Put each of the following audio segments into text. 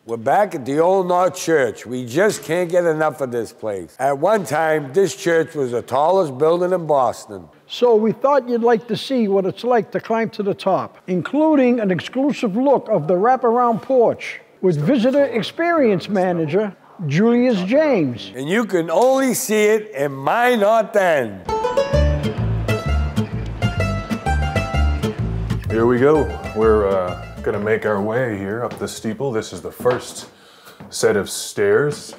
We're back at the Old North Church. We just can't get enough of this place. At one time, this church was the tallest building in Boston. So we thought you'd like to see what it's like to climb to the top, including an exclusive look of the wraparound porch with visitor experience manager, Julius James. And you can only see it in my North End. Here we go. We're gonna make our way here up the steeple. This is the first set of stairs.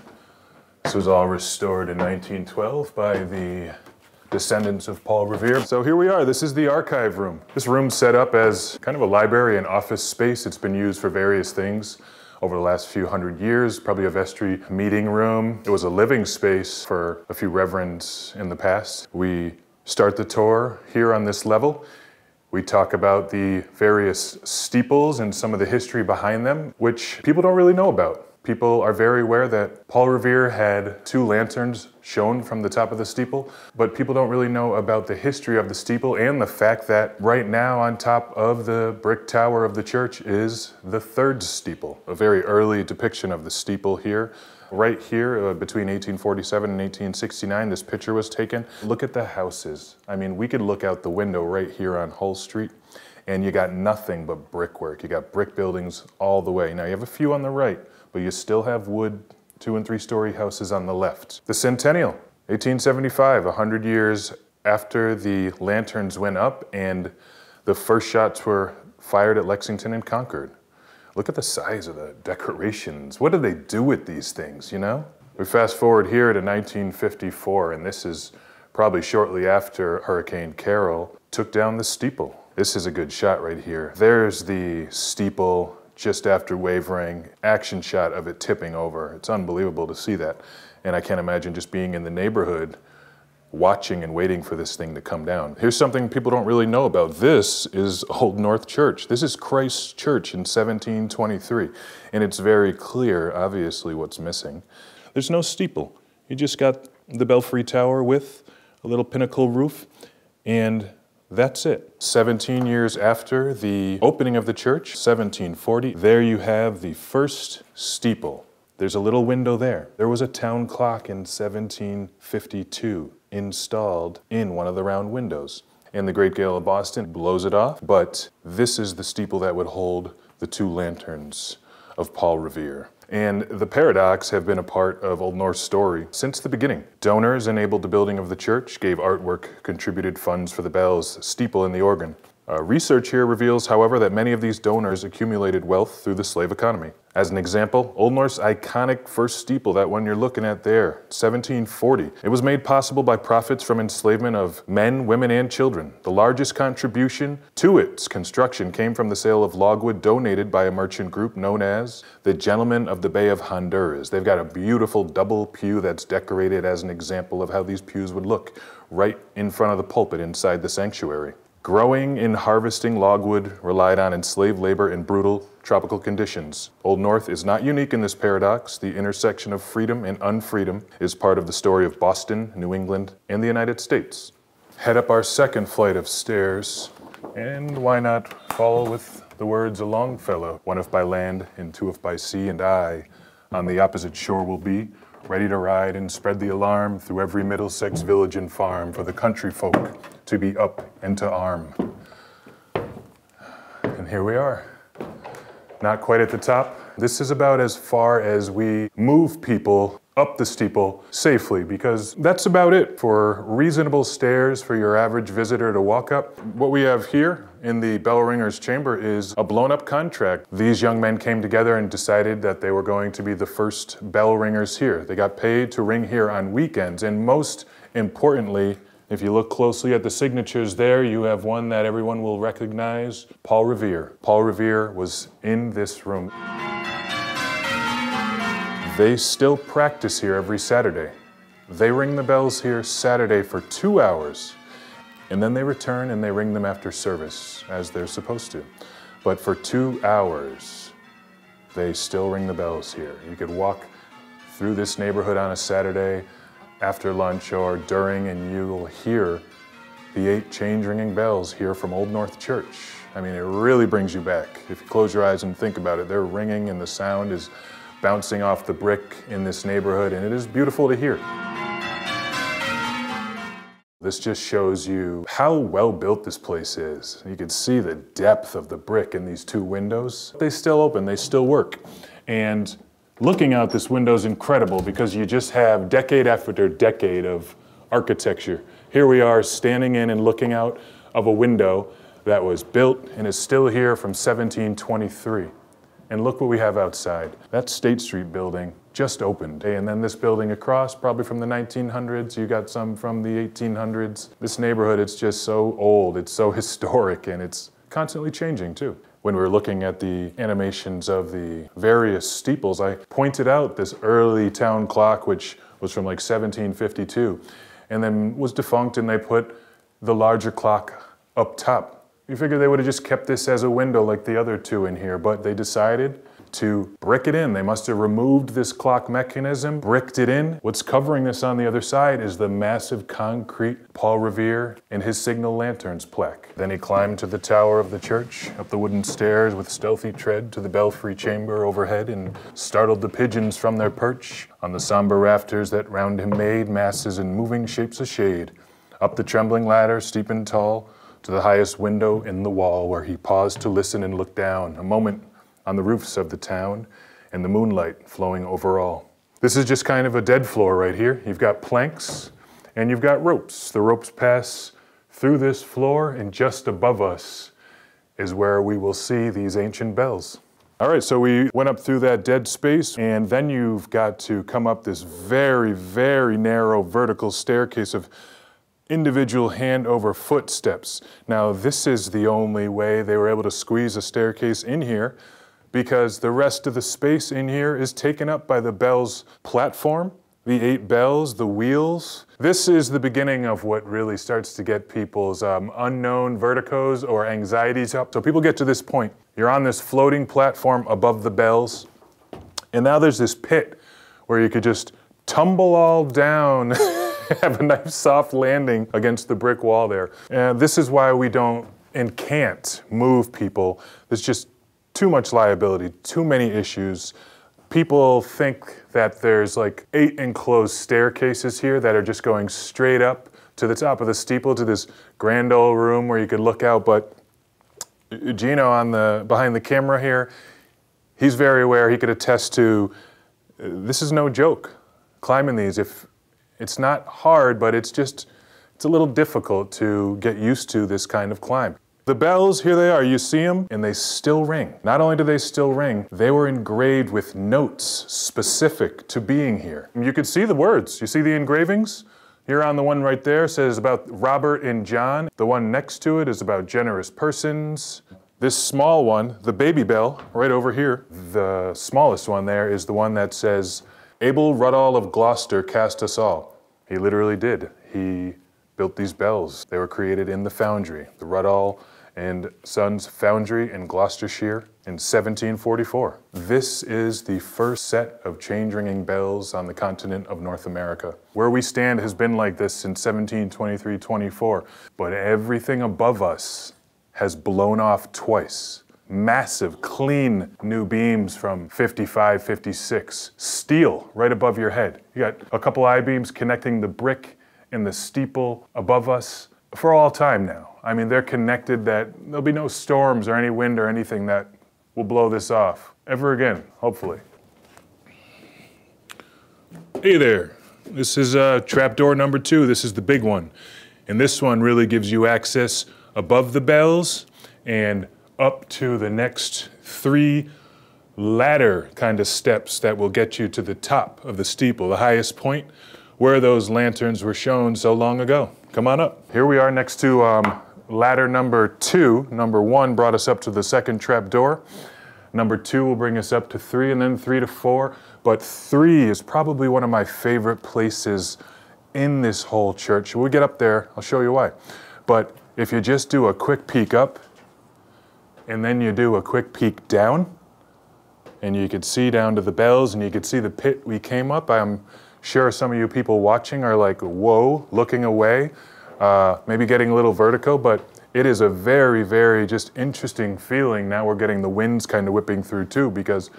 This was all restored in 1912 by the descendants of Paul Revere. So here we are. This is the archive room. This room's set up as kind of a library and office space. It's been used for various things over the last few hundred years, probably a vestry meeting room. It was a living space for a few reverends in the past. We start the tour here on this level. We talk about the various steeples and some of the history behind them, which people don't really know about. People are very aware that Paul Revere had 2 lanterns shown from the top of the steeple, but people don't really know about the history of the steeple and the fact that right now on top of the brick tower of the church is the 3rd steeple, a very early depiction of the steeple here. Right here, between 1847 and 1869, this picture was taken. Look at the houses. I mean, we could look out the window right here on Hull Street, and you got nothing but brickwork. You got brick buildings all the way. Now, you have a few on the right, but you still have wood 2- and 3-story houses on the left. The Centennial, 1875, 100 years after the lanterns went up and the first shots were fired at Lexington and Concord. Look at the size of the decorations. What do they do with these things, you know? We fast forward here to 1954, and this is probably shortly after Hurricane Carol took down the steeple. This is a good shot right here. There's the steeple just after wavering, action shot of it tipping over. It's unbelievable to see that. And I can't imagine just being in the neighborhood watching and waiting for this thing to come down. Here's something people don't really know about. This is Old North Church. This is Christ's Church in 1723. And it's very clear, obviously, what's missing. There's no steeple. You just got the belfry tower with a little pinnacle roof, and that's it. 17 years after the opening of the church, 1740, there you have the first steeple. There's a little window there. There was a town clock in 1752 installed in one of the round windows. And the Great Gale of Boston blows it off, but this is the steeple that would hold the 2 lanterns of Paul Revere. And the paradox have been a part of Old North's story since the beginning. Donors enabled the building of the church, gave artwork, contributed funds for the bells, steeple, and the organ. Research here reveals, however, that many of these donors accumulated wealth through the slave economy. As an example, Old North's iconic first steeple, that one you're looking at there, 1740. It was made possible by profits from enslavement of men, women, and children. The largest contribution to its construction came from the sale of logwood donated by a merchant group known as the Gentlemen of the Bay of Honduras. They've got a beautiful double pew that's decorated as an example of how these pews would look right in front of the pulpit inside the sanctuary. Growing and harvesting logwood relied on enslaved labor in brutal tropical conditions. Old North is not unique in this paradox. The intersection of freedom and unfreedom is part of the story of Boston, New England, and the United States. Head up our second flight of stairs, and why not follow with the words, "A Longfellow, one if by land and 2 if by sea, and I on the opposite shore will be, ready to ride and spread the alarm through every Middlesex village and farm for the country folk to be up and to arm." And here we are. Not quite at the top. This is about as far as we move people up the steeple safely, because that's about it for reasonable stairs for your average visitor to walk up. What we have here in the bell ringer's chamber is a blown up contract. These young men came together and decided that they were going to be the first bell ringers here. They got paid to ring here on weekends, and most importantly, if you look closely at the signatures there, you have one that everyone will recognize, Paul Revere. Paul Revere was in this room. They still practice here every Saturday. They ring the bells here Saturday for 2 hours, and then they return and they ring them after service, as they're supposed to. But for 2 hours, they still ring the bells here. You could walk through this neighborhood on a Saturday after lunch or during, and you will hear the 8 change ringing bells here from Old North Church. I mean, it really brings you back. If you close your eyes and think about it, they're ringing and the sound is bouncing off the brick in this neighborhood, and it is beautiful to hear. This just shows you how well built this place is. You can see the depth of the brick in these two windows. They still open, they still work. And looking out this window is incredible because you just have decade after decade of architecture. Here we are standing in and looking out of a window that was built and is still here from 1723. And look what we have outside. That State Street building just opened. And then this building across, probably from the 1900s, you got some from the 1800s. This neighborhood, it's just so old, it's so historic, and it's constantly changing too. When we were looking at the animations of the various steeples, I pointed out this early town clock, which was from like 1752, and then was defunct, and they put the larger clock up top. You figure they would have just kept this as a window like the other two in here, but they decided to brick it in. They must have removed this clock mechanism, bricked it in. What's covering this on the other side is the massive concrete Paul Revere and his signal lanterns plaque. Then he climbed to the tower of the church, up the wooden stairs with stealthy tread to the belfry chamber overhead, and startled the pigeons from their perch on the somber rafters that round him made masses in moving shapes of shade. Up the trembling ladder, steep and tall, to the highest window in the wall, where he paused to listen and look down, a moment on the roofs of the town and the moonlight flowing over all. This is just kind of a dead floor right here. You've got planks and you've got ropes. The ropes pass through this floor, and just above us is where we will see these ancient bells. All right, so we went up through that dead space, and then you've got to come up this very, very narrow vertical staircase of individual hand over foot steps. Now, this is the only way they were able to squeeze a staircase in here, because the rest of the space in here is taken up by the bell's platform, the 8 bells, the wheels. This is the beginning of what really starts to get people's unknown vertigos or anxieties up. So people get to this point. You're on this floating platform above the bells, and now there's this pit where you could just tumble all down have a nice soft landing against the brick wall there. And this is why we don't and can't move people. There's just too much liability, too many issues. People think that there's like 8 enclosed staircases here that are just going straight up to the top of the steeple to this grand old room where you could look out, but Gino behind the camera here, he's very aware, he could attest to, this is no joke. Climbing these, it's not hard, but it's a little difficult to get used to this kind of climb. The bells, here they are, you see them, and they still ring. Not only do they still ring, they were engraved with notes specific to being here. You could see the words, you see the engravings? Here on the one right there says about Robert and John. The one next to it is about generous persons. This small one, the baby bell, right over here, the smallest one there is the one that says, Abel Ruddall of Gloucester cast us all. He literally did. He built these bells. They were created in the foundry, the Ruddall and Sons Foundry in Gloucestershire in 1744. This is the first set of change-ringing bells on the continent of North America. Where we stand has been like this since 1723-24, but everything above us has blown off twice. Massive, clean new beams from 55, 56. Steel right above your head. You got a couple I-beams connecting the brick and the steeple above us for all time now. I mean, they're connected that there'll be no storms or any wind or anything that will blow this off ever again, hopefully. Hey there. This is trapdoor number 2. This is the big one. And this one really gives you access above the bells and up to the next 3 ladder kind of steps that will get you to the top of the steeple, the highest point where those lanterns were shown so long ago. Come on up. Here we are next to ladder number 2. Number 1 brought us up to the second trapdoor. Number 2 will bring us up to 3, and then 3 to 4. But 3 is probably one of my favorite places in this whole church. When we get up there, I'll show you why. But if you just do a quick peek up, and then you do a quick peek down, and you could see down to the bells, and you could see the pit we came up. I'm sure some of you people watching are like, whoa, looking away, maybe getting a little vertigo, but It is a very, very just interesting feeling. Now we're getting the winds kind of whipping through too, because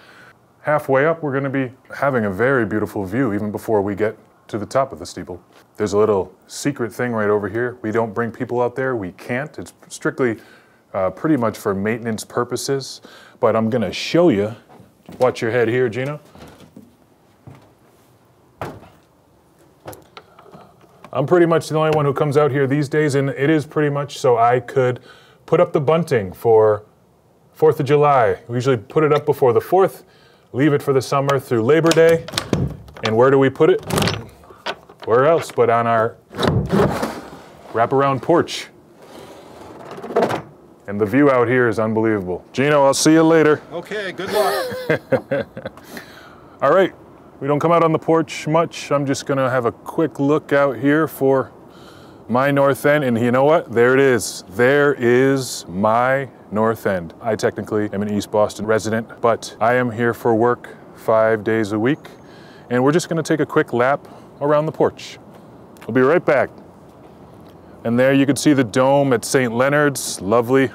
halfway up we're going to be having a very beautiful view even before we get to the top of the steeple. There's a little secret thing right over here. We don't bring people out there. We can't. It's strictly pretty much for maintenance purposes, but I'm going to show you. Watch your head here, Gino. I'm pretty much the only one who comes out here these days, and it is pretty much so I could put up the bunting for 4th of July. We usually put it up before the 4th, leave it for the summer through Labor Day, and where do we put it? Where else but on our wraparound porch. And the view out here is unbelievable. Gino, I'll see you later. Okay, good luck. All right. We don't come out on the porch much. I'm just gonna have a quick look out here for my north end, and you know what? There it is. There is my north end. I technically am an East Boston resident, but I am here for work 5 days a week, and we're just gonna take a quick lap around the porch. We'll be right back. And there you can see the dome at St. Leonard's, lovely.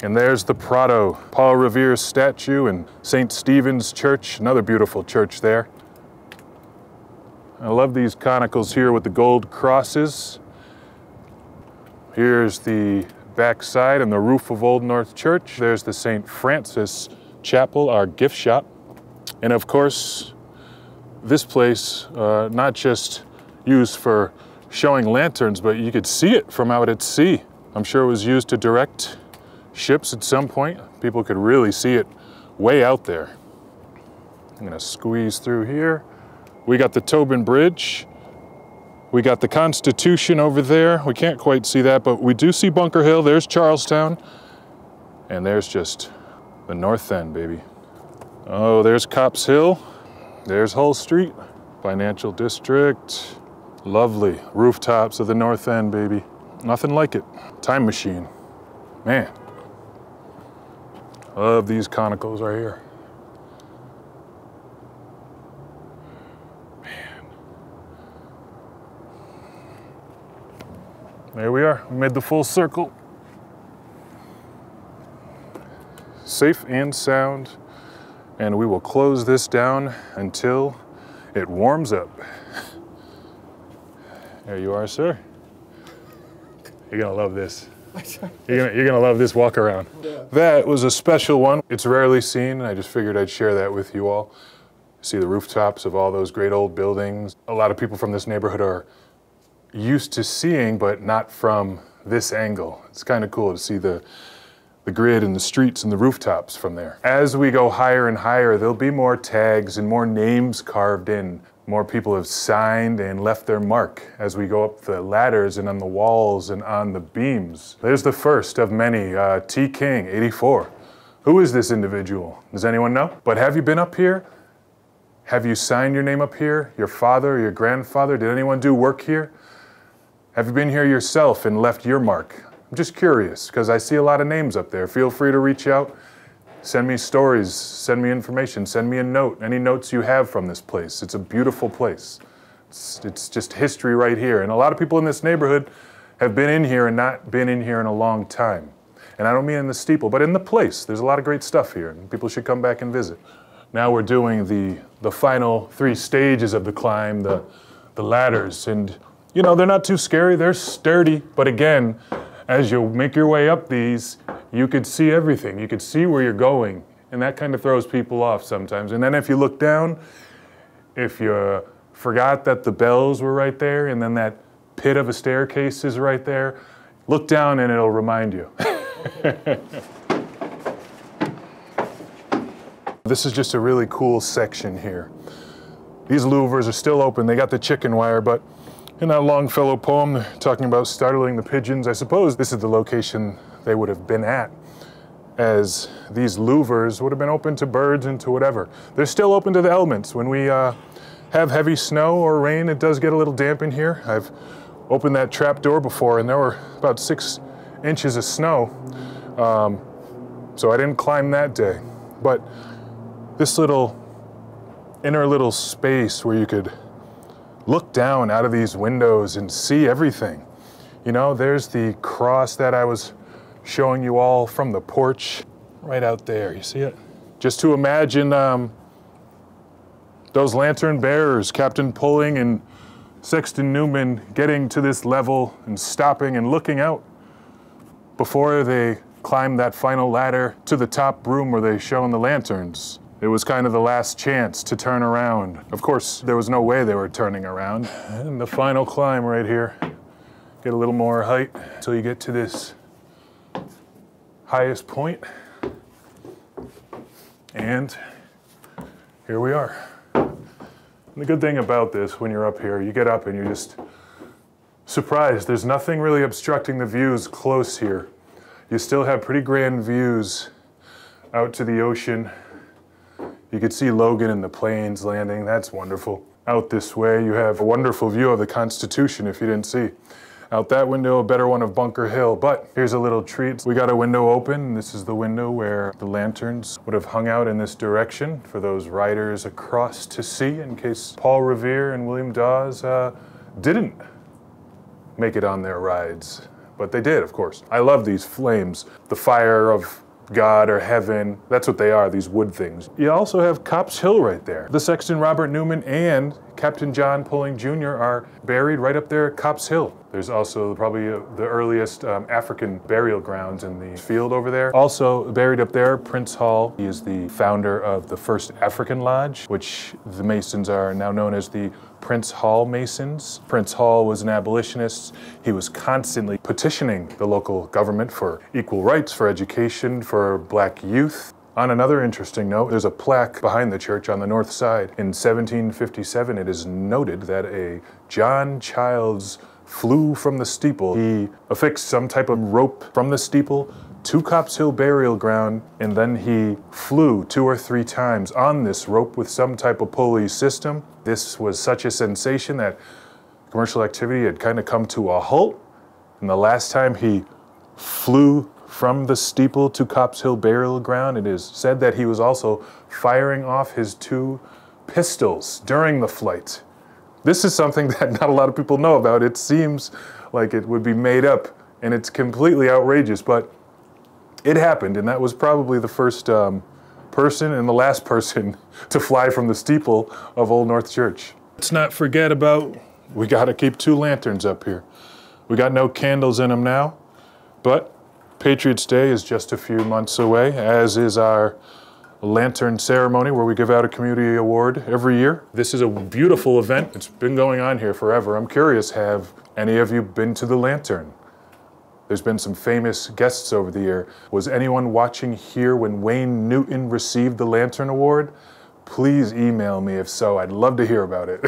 And there's the Prado, Paul Revere's statue, and St. Stephen's Church, another beautiful church there. I love these conicals here with the gold crosses. Here's the backside and the roof of Old North Church. There's the St. Francis Chapel, our gift shop. And of course, this place, not just used for showing lanterns, but you could see it from out at sea. I'm sure it was used to direct ships at some point. People could really see it way out there. I'm gonna squeeze through here. We got the Tobin Bridge. We got the Constitution over there. We can't quite see that, but we do see Bunker Hill. There's Charlestown. And there's just the North End, baby. Oh, there's Copp's Hill. There's Hull Street, Financial District. Lovely rooftops of the North End, baby. Nothing like it. Time machine. Man. Love these conicals right here. Man. There we are. We made the full circle. Safe and sound. And we will close this down until it warms up. There you are, sir. You're gonna love this. You're gonna love this walk around. Yeah. That was a special one. It's rarely seen, and I just figured I'd share that with you all. See the rooftops of all those great old buildings. A lot of people from this neighborhood are used to seeing, but not from this angle. It's kind of cool to see the grid and the streets and the rooftops from there. As we go higher and higher, there'll be more tags and more names carved in. More people have signed and left their mark as we go up the ladders and on the walls and on the beams. There's the first of many, T. King, 84. Who is this individual? Does anyone know? But have you been up here? Have you signed your name up here? Your father, your grandfather? Did anyone do work here? Have you been here yourself and left your mark? I'm just curious, because I see a lot of names up there. Feel free to reach out. Send me stories, send me information, send me a note, any notes you have from this place. It's a beautiful place. It's just history right here. And a lot of people in this neighborhood have been in here and not been in here in a long time. And I don't mean in the steeple, but in the place. There's a lot of great stuff here, and people should come back and visit. Now we're doing the final 3 stages of the climb, the ladders. And, you know, they're not too scary, they're sturdy. But again, as you make your way up these, you could see everything. You could see where you're going. And that kind of throws people off sometimes. And then if you look down, if you forgot that the bells were right there and then that pit of a staircase is right there, look down and it'll remind you. This is just a really cool section here. These louvers are still open. They got the chicken wire, but in that Longfellow poem, they're talking about startling the pigeons. I suppose this is the location they would have been at, as these louvers would have been open to birds and to whatever. They're still open to the elements. When we have heavy snow or rain, it does get a little damp in here. I've opened that trap door before and there were about 6 inches of snow. So I didn't climb that day. But this little inner little space where you could look down out of these windows and see everything. You know, there's the cross that I was showing you all from the porch right out there. You see it? Just to imagine those lantern bearers, Captain Pulling and Sexton Newman, getting to this level and stopping and looking out before they climbed that final ladder to the top room where they shone the lanterns. It was kind of the last chance to turn around. Of course, there was no way they were turning around. And the final climb right here. Get a little more height until you get to this highest point. And here we are. And the good thing about this, when you're up here, you get up and you're just surprised. There's nothing really obstructing the views close here. You still have pretty grand views out to the ocean. You could see Logan and the planes landing. That's wonderful. Out this way, you have a wonderful view of the Constitution, if you didn't see. Out that window, a better one of Bunker Hill. But here's a little treat. We got a window open. This is the window where the lanterns would have hung out in this direction for those riders across to see, in case Paul Revere and William Dawes didn't make it on their rides. But they did, of course. I love these flames. The fire of God or heaven, that's what they are, these wood things. You also have Copp's Hill right there. The Sexton Robert Newman and Captain John Pulling Jr. are buried right up there at Copp's Hill. There's also probably the earliest African burial grounds in the field over there. Also buried up there, Prince Hall. He is the founder of the first African Lodge, which the Masons are now known as the Prince Hall Masons. Prince Hall was an abolitionist. He was constantly petitioning the local government for equal rights, for education, for black youth. On another interesting note, there's a plaque behind the church on the north side. In 1757, it is noted that a John Childs flew from the steeple. He affixed some type of rope from the steeple to Copp's Hill burial ground, and then he flew 2 or 3 times on this rope with some type of pulley system. This was such a sensation that commercial activity had kind of come to a halt. And the last time he flew from the steeple to Copp's Hill burial ground, it is said that he was also firing off his 2 pistols during the flight. This is something that not a lot of people know about. It seems like it would be made up, and it's completely outrageous, but it happened, and that was probably the first person and the last person to fly from the steeple of Old North Church. Let's not forget about, we gotta keep 2 lanterns up here. We got no candles in them now, but Patriots Day is just a few months away, as is our lantern ceremony where we give out a community award every year. This is a beautiful event. It's been going on here forever. I'm curious, have any of you been to the lantern? There's been some famous guests over the year. Was anyone watching here when Wayne Newton received the Lantern Award? Please email me if so. I'd love to hear about it.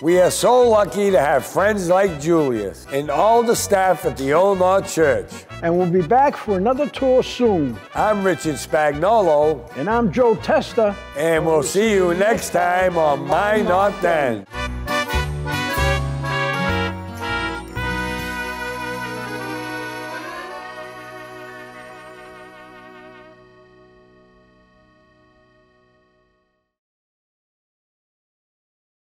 We are so lucky to have friends like Julius and all the staff at the Old North Church. And we'll be back for another tour soon. I'm Richard Spagnolo. And I'm Joe Testa. And we'll see you next time on My North End.